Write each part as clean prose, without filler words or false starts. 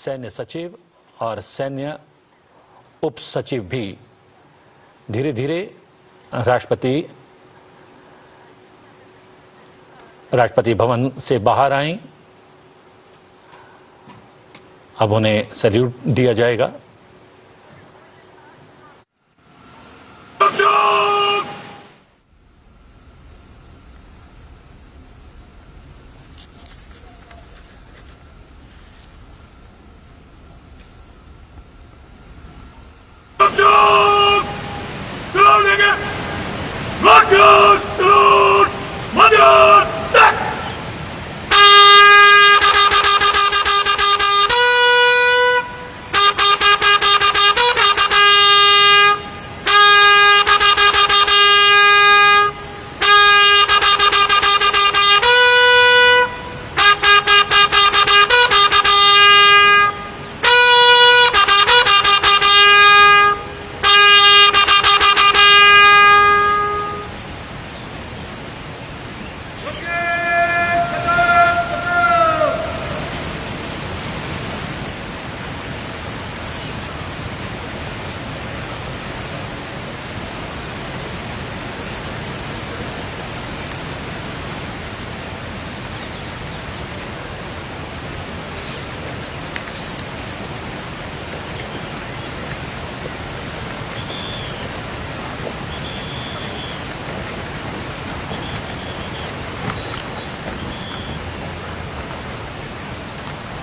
सैन्य सचिव और सैन्य उप सचिव भी धीरे धीरे राष्ट्रपति भवन से बाहर आए। अब उन्हें सैल्यूट दिया जाएगा।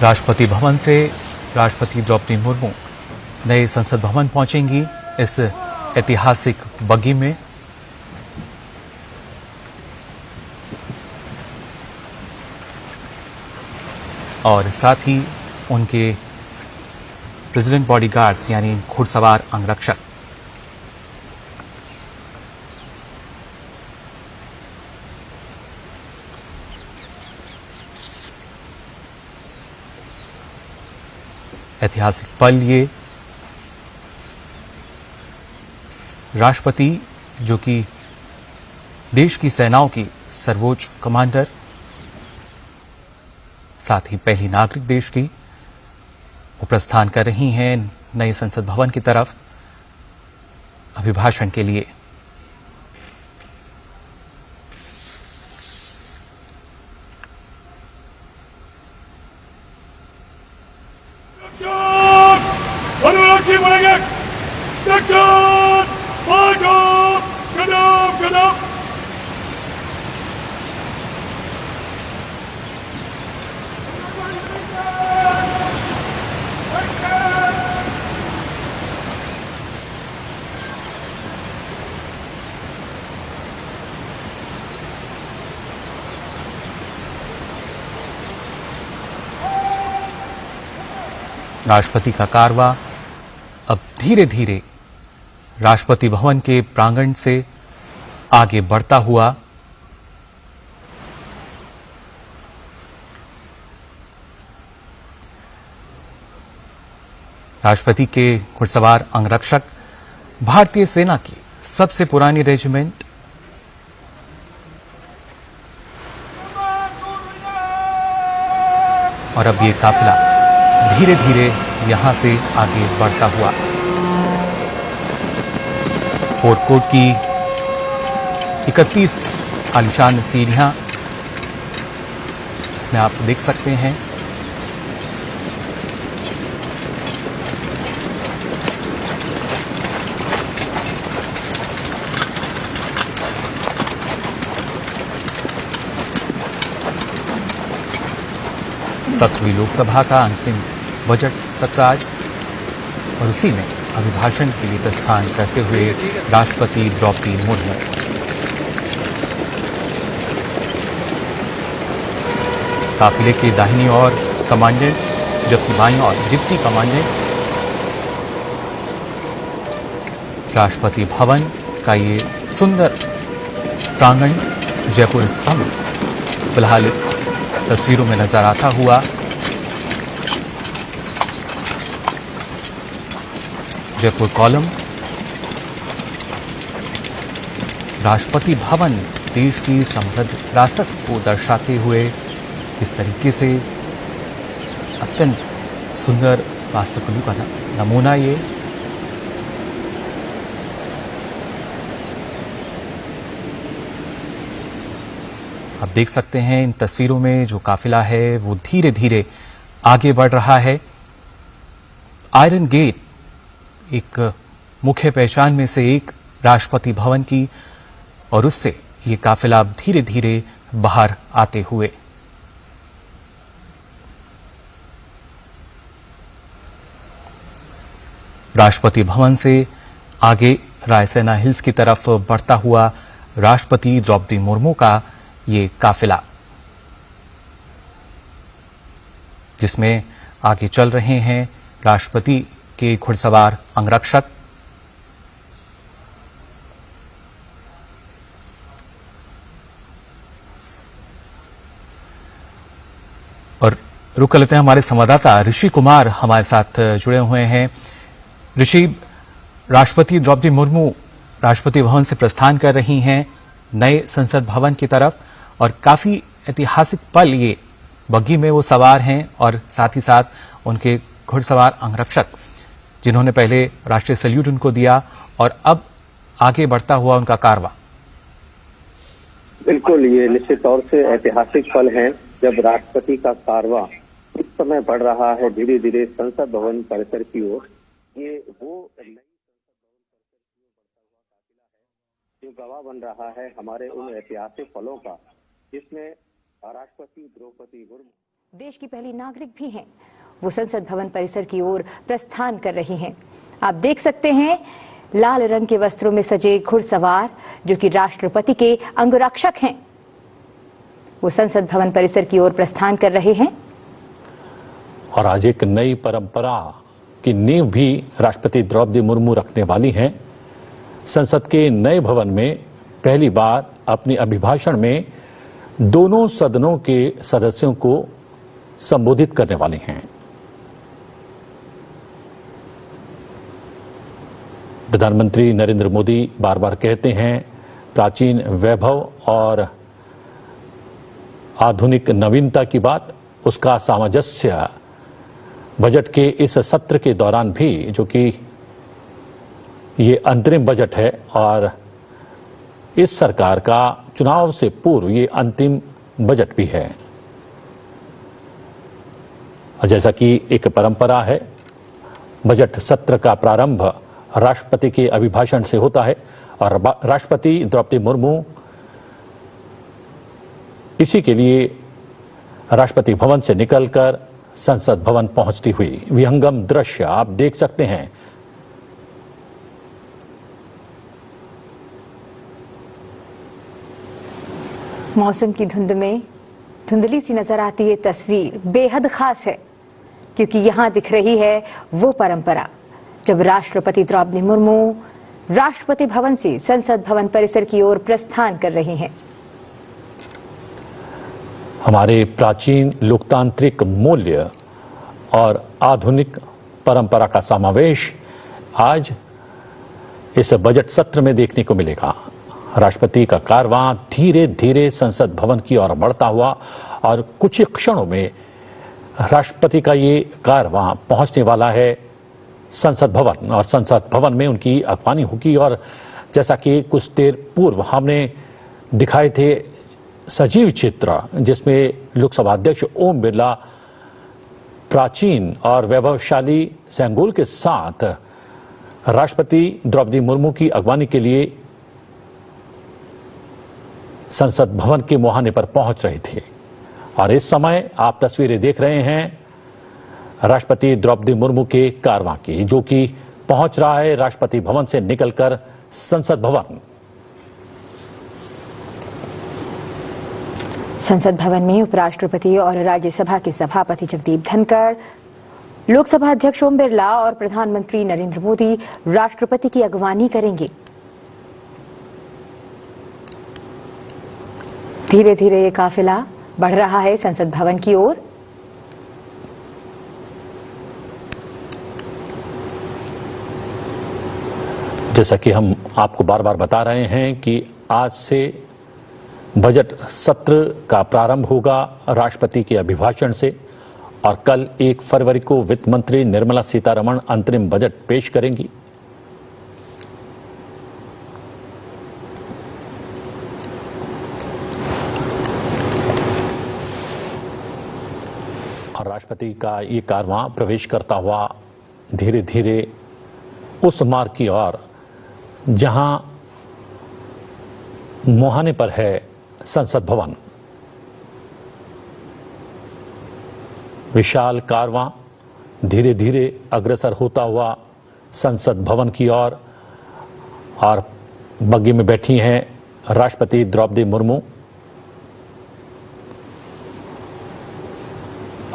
राष्ट्रपति भवन से राष्ट्रपति द्रौपदी मुर्मू नए संसद भवन पहुंचेंगी इस ऐतिहासिक बग्गी में। और साथ ही उनके प्रेसिडेंट बॉडीगार्ड्स यानी घुड़सवार अंगरक्षक ऐतिहासिक पल ये। राष्ट्रपति जो कि देश की सेनाओं की सर्वोच्च कमांडर, साथ ही पहली नागरिक देश की, वो प्रस्थान कर रही हैं नए संसद भवन की तरफ अभिभाषण के लिए। राष्ट्रपति का कारवा अब धीरे धीरे राष्ट्रपति भवन के प्रांगण से आगे बढ़ता हुआ राष्ट्रपति के घुड़सवार अंगरक्षक भारतीय सेना की सबसे पुरानी रेजिमेंट और अब ये काफिला धीरे धीरे यहां से आगे बढ़ता हुआ फोर्ट कोर्ट की 31 आलीशान सीढ़ियां इसमें आप देख सकते हैं। सत्रहवीं लोकसभा का अंतिम बजट सत्र आज और उसी में अभिभाषण के लिए प्रस्थान करते हुए राष्ट्रपति द्रौपदी मुर्मू। काफिले के दाहिनी ओर कमांडेंट जबकि बाईं ओर डिप्टी कमांडेंट। राष्ट्रपति भवन का ये सुंदर प्रांगण जयपुर स्तंभ फिलहाल तस्वीरों में नजर आता हुआ। जयपुर कॉलम, राष्ट्रपति भवन देश की समृद्ध विरासत को दर्शाते हुए किस तरीके से अत्यंत सुंदर वास्तुकला का नमूना ये। आप देख सकते हैं इन तस्वीरों में जो काफिला है वो धीरे धीरे आगे बढ़ रहा है। आयरन गेट एक मुख्य पहचान में से एक राष्ट्रपति भवन की, और उससे ये काफिला धीरे धीरे बाहर आते हुए राष्ट्रपति भवन से आगे रायसेना हिल्स की तरफ बढ़ता हुआ राष्ट्रपति द्रौपदी मुर्मू का ये काफिला, जिसमें आगे चल रहे हैं राष्ट्रपति के घुड़सवार अंगरक्षक। और रुक लेते हैं, हमारे संवाददाता ऋषि कुमार हमारे साथ जुड़े हुए हैं। ऋषि, राष्ट्रपति द्रौपदी मुर्मू राष्ट्रपति भवन से प्रस्थान कर रही हैं नए संसद भवन की तरफ, और काफी ऐतिहासिक पल ये, बग्गी में वो सवार हैं और साथ ही साथ उनके घुड़सवार अंगरक्षक, जिन्होंने पहले राष्ट्रीय सैल्यूट उनको दिया, और अब आगे बढ़ता हुआ उनका कारवां। बिल्कुल, ये निश्चित तौर से ऐतिहासिक पल है जब राष्ट्रपति का कारवां इस समय बढ़ रहा है धीरे धीरे संसद भवन परिसर की ओर। ये वो नई जो गवाह बन रहा है हमारे उन ऐतिहासिक पलों का, जिसमें राष्ट्रपति द्रौपदी मुर्मू देश की पहली नागरिक भी हैं। वो संसद भवन परिसर की ओर प्रस्थान कर रही हैं। आप देख सकते हैं लाल रंग के वस्त्रों में सजे घुड़सवार, जो कि राष्ट्रपति के अंगरक्षक हैं, वो संसद भवन परिसर की ओर प्रस्थान कर रहे हैं। और आज एक नई परंपरा की नींव भी राष्ट्रपति द्रौपदी मुर्मू रखने वाली हैं। संसद के नए भवन में पहली बार अपने अभिभाषण में दोनों सदनों के सदस्यों को संबोधित करने वाली हैं। प्रधानमंत्री नरेंद्र मोदी बार बार कहते हैं प्राचीन वैभव और आधुनिक नवीनता की बात, उसका सामंजस्य बजट के इस सत्र के दौरान भी, जो कि ये अंतरिम बजट है और इस सरकार का चुनाव से पूर्व ये अंतिम बजट भी है। और जैसा कि एक परंपरा है, बजट सत्र का प्रारंभ राष्ट्रपति के अभिभाषण से होता है, और राष्ट्रपति द्रौपदी मुर्मू इसी के लिए राष्ट्रपति भवन से निकलकर संसद भवन पहुंचती हुई विहंगम दृश्य आप देख सकते हैं। मौसम की धुंध में धुंधली सी नजर आती ये तस्वीर बेहद खास है, क्योंकि यहां दिख रही है वो परंपरा जब राष्ट्रपति द्रौपदी मुर्मू राष्ट्रपति भवन से संसद भवन परिसर की ओर प्रस्थान कर रहे हैं। हमारे प्राचीन लोकतांत्रिक मूल्य और आधुनिक परंपरा का समावेश आज इस बजट सत्र में देखने को मिलेगा। राष्ट्रपति का कारवां धीरे धीरे संसद भवन की ओर बढ़ता हुआ, और कुछ ही क्षणों में राष्ट्रपति का ये कारवां पहुंचने वाला है संसद भवन, और संसद भवन में उनकी अगवानी होगी। और जैसा कि कुछ देर पूर्व हमने दिखाए थे सजीव चित्र, जिसमें लोकसभा अध्यक्ष ओम बिरला प्राचीन और वैभवशाली सेंगोल के साथ राष्ट्रपति द्रौपदी मुर्मू की अगवानी के लिए संसद भवन के मुहाने पर पहुंच रहे थे। और इस समय आप तस्वीरें देख रहे हैं राष्ट्रपति द्रौपदी मुर्मू के कारवां की, जो कि पहुंच रहा है राष्ट्रपति भवन से निकलकर संसद भवन। संसद भवन में उपराष्ट्रपति और राज्यसभा के सभापति जगदीप धनखड़, लोकसभा अध्यक्ष ओम बिरला और प्रधानमंत्री नरेंद्र मोदी राष्ट्रपति की अगवानी करेंगे। धीरे धीरे ये काफिला बढ़ रहा है संसद भवन की ओर। जैसा कि हम आपको बार बार बता रहे हैं कि आज से बजट सत्र का प्रारंभ होगा राष्ट्रपति के अभिभाषण से, और कल 1 फरवरी को वित्त मंत्री निर्मला सीतारमण अंतरिम बजट पेश करेंगी। और राष्ट्रपति का ये कारवां प्रवेश करता हुआ धीरे धीरे उस मार्ग की ओर जहां मुहाने पर है संसद भवन। विशाल कारवां धीरे धीरे अग्रसर होता हुआ संसद भवन की ओर और बग्गी में बैठी हैं राष्ट्रपति द्रौपदी मुर्मू।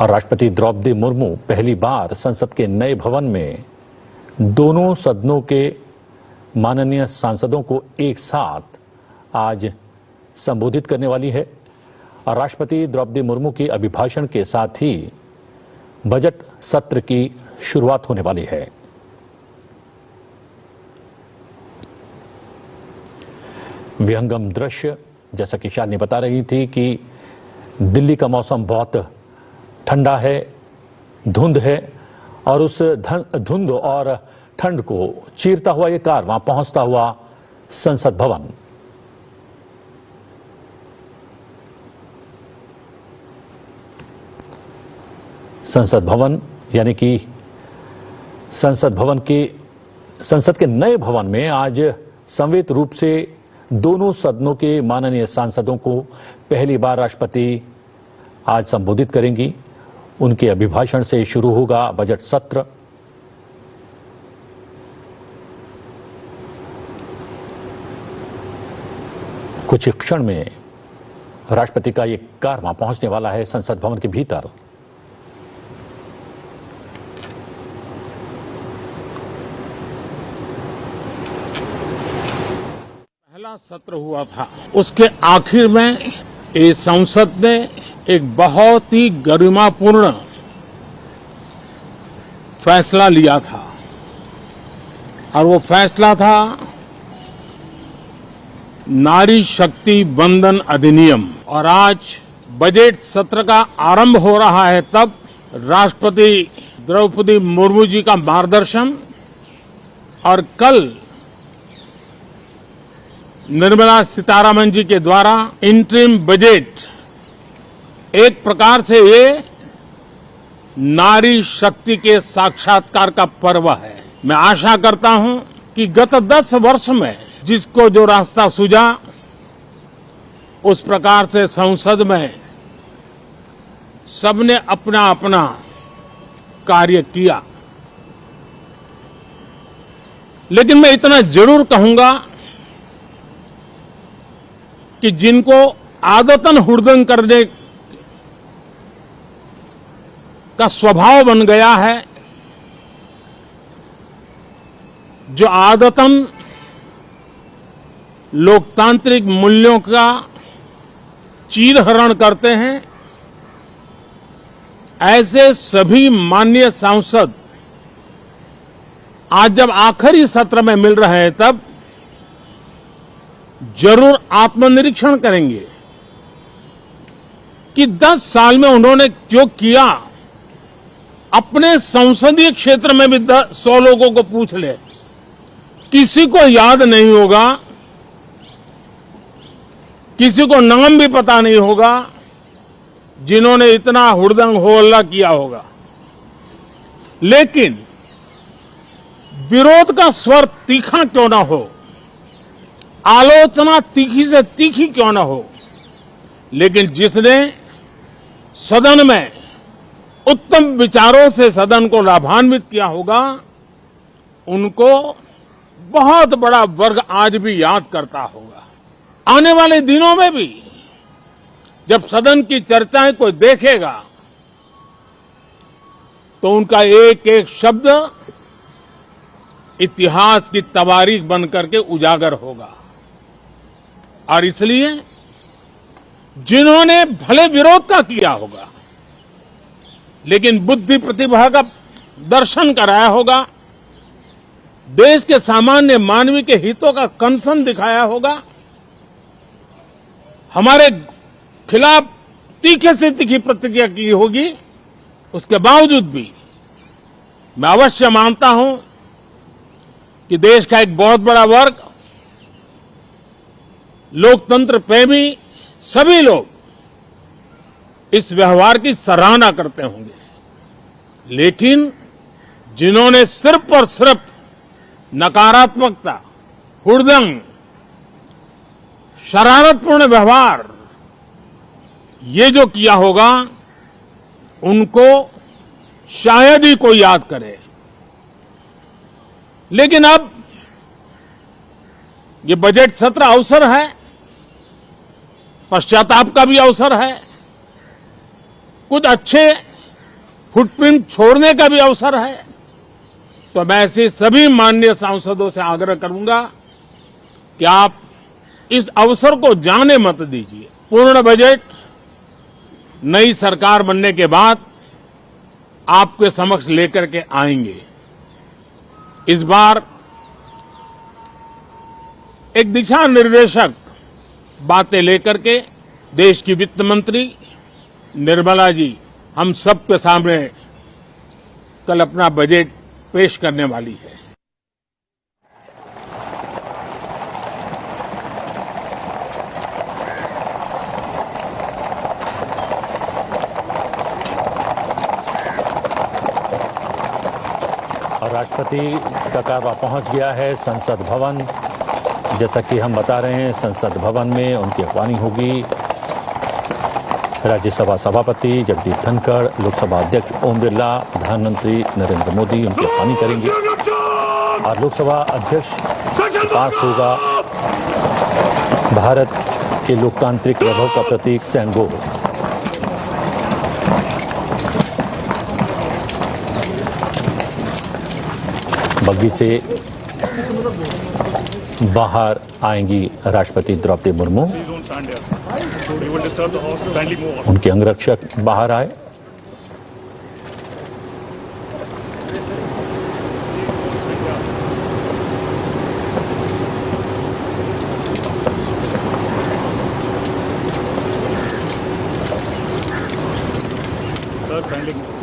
और राष्ट्रपति द्रौपदी मुर्मू पहली बार संसद के नए भवन में दोनों सदनों के माननीय सांसदों को एक साथ आज संबोधित करने वाली है। और राष्ट्रपति द्रौपदी मुर्मू के अभिभाषण के साथ ही बजट सत्र की शुरुआत होने वाली है। विहंगम दृश्य, जैसा कि शालिनी बता रही थी कि दिल्ली का मौसम बहुत ठंडा है, धुंध है और उस धुंध और ठंड को चीरता हुआ ये कारवां पहुंचता हुआ संसद भवन। संसद भवन यानी कि संसद के नए भवन में आज संवेद रूप से दोनों सदनों के माननीय सांसदों को पहली बार राष्ट्रपति आज संबोधित करेंगी। उनके अभिभाषण से शुरू होगा बजट सत्र। कुछ क्षण में राष्ट्रपति का ये कारवां पहुंचने वाला है संसद भवन के भीतर। पहला सत्र हुआ था, उसके आखिर में ये संसद ने एक बहुत ही गरिमापूर्ण फैसला लिया था और वो फैसला था नारी शक्ति वंदन अधिनियम। और आज बजट सत्र का आरंभ हो रहा है, तब राष्ट्रपति द्रौपदी मुर्मू जी का मार्गदर्शन और कल निर्मला सीतारमण जी के द्वारा इंटरिम बजट, एक प्रकार से ये नारी शक्ति के साक्षात्कार का पर्व है। मैं आशा करता हूं कि गत 10 वर्ष में जिसको जो रास्ता सूझा, उस प्रकार से संसद में सबने अपना अपना कार्य किया। लेकिन मैं इतना जरूर कहूंगा कि जिनको आदतन हुड़दंग करने का स्वभाव बन गया है, जो आदतन लोकतांत्रिक मूल्यों का चीरहरण करते हैं, ऐसे सभी माननीय सांसद आज जब आखिरी सत्र में मिल रहे हैं, तब जरूर आत्मनिरीक्षण करेंगे कि 10 साल में उन्होंने जो किया। अपने संसदीय क्षेत्र में भी 100 लोगों को पूछ ले, किसी को याद नहीं होगा, किसी को नाम भी पता नहीं होगा जिन्होंने इतना हुड़दंग हो हल्ला किया होगा। लेकिन विरोध का स्वर तीखा क्यों ना हो, आलोचना तीखी से तीखी क्यों ना हो, लेकिन जिसने सदन में उत्तम विचारों से सदन को लाभान्वित किया होगा, उनको बहुत बड़ा वर्ग आज भी याद करता होगा। आने वाले दिनों में भी जब सदन की चर्चाएं कोई देखेगा, तो उनका एक एक शब्द इतिहास की तवारीख बन करके उजागर होगा। और इसलिए जिन्होंने भले विरोध का किया होगा, लेकिन बुद्धि प्रतिभा का दर्शन कराया होगा, देश के सामान्य मानवी के हितों का कंसर्न दिखाया होगा, हमारे खिलाफ तीखे से तीखी प्रतिक्रिया की होगी, उसके बावजूद भी मैं अवश्य मानता हूं कि देश का एक बहुत बड़ा वर्ग, लोकतंत्र प्रेमी सभी लोग इस व्यवहार की सराहना करते होंगे। लेकिन जिन्होंने सिर्फ और सिर्फ नकारात्मकता, हुड़दंग, शरारतपूर्ण व्यवहार ये जो किया होगा, उनको शायद ही कोई याद करे। लेकिन अब ये बजट सत्र अवसर है, पश्चाताप का भी अवसर है, कुछ अच्छे फुटप्रिंट छोड़ने का भी अवसर है। तो मैं ऐसे सभी माननीय सांसदों से आग्रह करूंगा कि आप इस अवसर को जाने मत दीजिए। पूर्ण बजट नई सरकार बनने के बाद आपके समक्ष लेकर के आएंगे। इस बार एक दिशा निर्देशक बातें लेकर के देश की वित्त मंत्री निर्मला जी हम सबके सामने कल अपना बजट पेश करने वाली है। और राष्ट्रपति का कारवा पहुंच गया है संसद भवन। जैसा कि हम बता रहे हैं, संसद भवन में उनकी अगवानी होगी। राज्यसभा सभापति जगदीप धनखड़, लोकसभा अध्यक्ष ओम बिरला, प्रधानमंत्री नरेंद्र मोदी उनकी अगवानी करेंगे और लोकसभा अध्यक्ष के पास होगा भारत के लोकतांत्रिक वैभव का प्रतीक सेंगोल। बग्गी से बाहर आएंगी राष्ट्रपति द्रौपदी मुर्मू। उनके अंगरक्षक बाहर आए।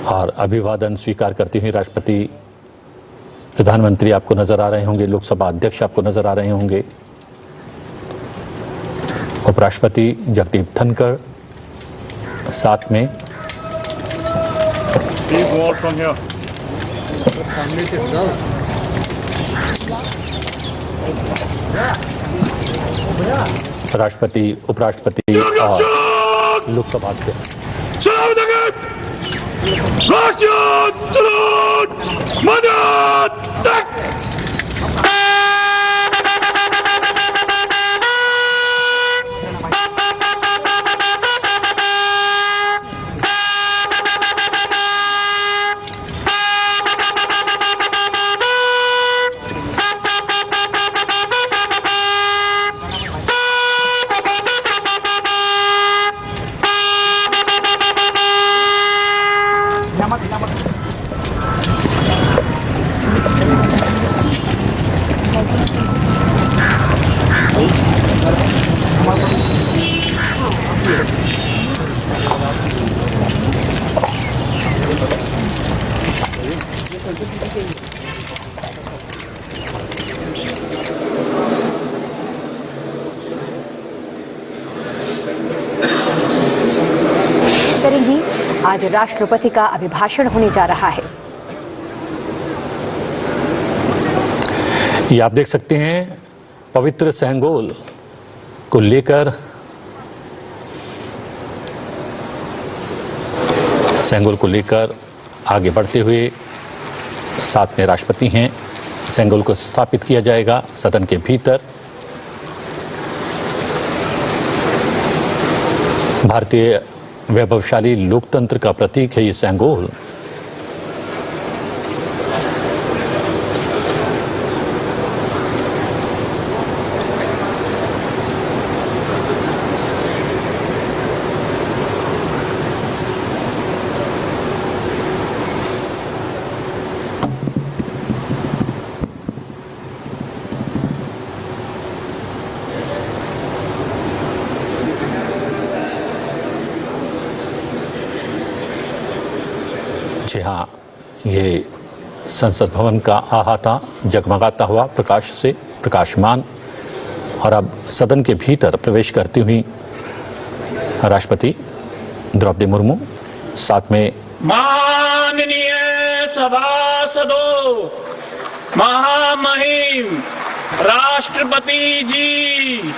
और अभिवादन स्वीकार करती हुई राष्ट्रपति, प्रधानमंत्री आपको नजर आ रहे होंगे, लोकसभा अध्यक्ष आपको नजर आ रहे होंगे, उपराष्ट्रपति जगदीप धनखड़ साथ में। राष्ट्रपति, उपराष्ट्रपति और लोकसभा अध्यक्ष। करेंगी। आज राष्ट्रपति का अभिभाषण होने जा रहा है। ये आप देख सकते हैं, पवित्र सेंगोल को लेकर आगे बढ़ते हुए साथ में राष्ट्रपति हैं। सेंगोल को स्थापित किया जाएगा सदन के भीतर। भारतीय वैभवशाली लोकतंत्र का प्रतीक है ये सेंगोल। संसद भवन का अहाता जगमगाता हुआ प्रकाश से प्रकाशमान, और अब सदन के भीतर प्रवेश करती हुई राष्ट्रपति द्रौपदी मुर्मू, साथ में माननीय सभासदों, महामहिम राष्ट्रपति जी,